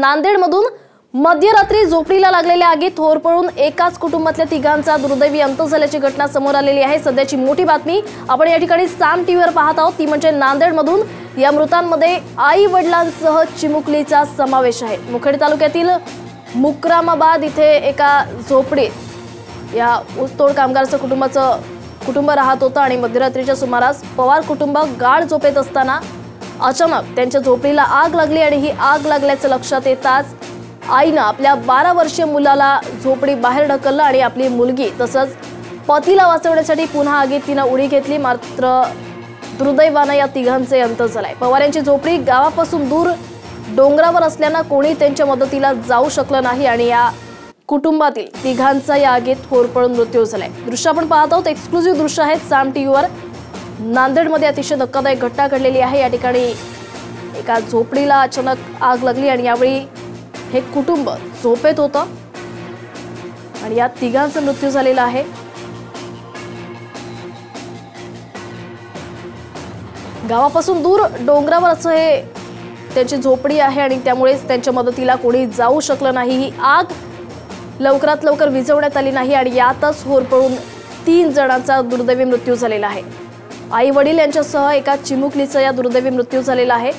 नांदेडमधून मध्यरात्री झोपडीला लागलेल्या आगीत होरपळून एकाच कुटुंबातल्या तिघांचा दुर्दैवी अंत झाल्याची घटना समोर आलेली आहे। सध्याची मोठी बातमी आपण या ठिकाणी साम टीव्हीवर पाहत आहोत, ती म्हणजे नांदेडमधून या मृतांमध्ये आई वडिलांसह चिमुकलीचा समावेश आहे। मुखेड तालुक्यातील मुक्रामाबाद इथे एका झोपडीत या ऊसतोड कामगाराचं कुटुंब राहत होतं आणि मध्यरात्रीच्या सुमारास पवार कुटुंब गाढ झोपेत असताना अचानक त्यांच्या झोपडीला आग लागली आणि ही आग लागल्याचं लक्षात येताच आईने आपल्या 12 वर्षीय मुलाला झोपडी बाहेर ढकललं आणि आपली मुलगी तसंच पतीला वाचवण्यासाठी पुन्हा आगीत तिने उडी घेतली। मात्र दुर्दैवाने या तिघांचे अंत झाले। पवार यांची झोपडी गावापासून दूर डोंगरावर असल्याने कोणी त्यांच्या मदतीला जाऊ शकलं नाही आणि या कुटुंबातील तिघांचा या आगीत होरपळून मृत्यू झालाय। दृश्य आपण पाहत आहोत, एक्सक्लुझिव्ह दृश्य आहेत साम टीव्हीवर। नांदेडमध्ये अतिशय धक्कादायक घटना घडलेली आहे। या ठिकाणी एका झोपडीला अचानक आग लागली आणि यावेळी हे कुटुंब झोपेत होतं आणि या तिघांचा मृत्यू झालेला आहे। गावापासून दूर डोंगरावर असं हे त्यांची झोपडी आहे आणि त्यामुळे त्यांच्या मदतीला कोणी जाऊ शकलं नाही। ही आग लवकरात लवकर विझवण्यात आली नाही आणि यातच होरपळून 3 जणांचा दुर्दैवी मृत्यू झालेला आहे। आई वडील यांच्यासह एका चिमुकलीचा या दुर्दैवी मृत्यू झालेला आहे।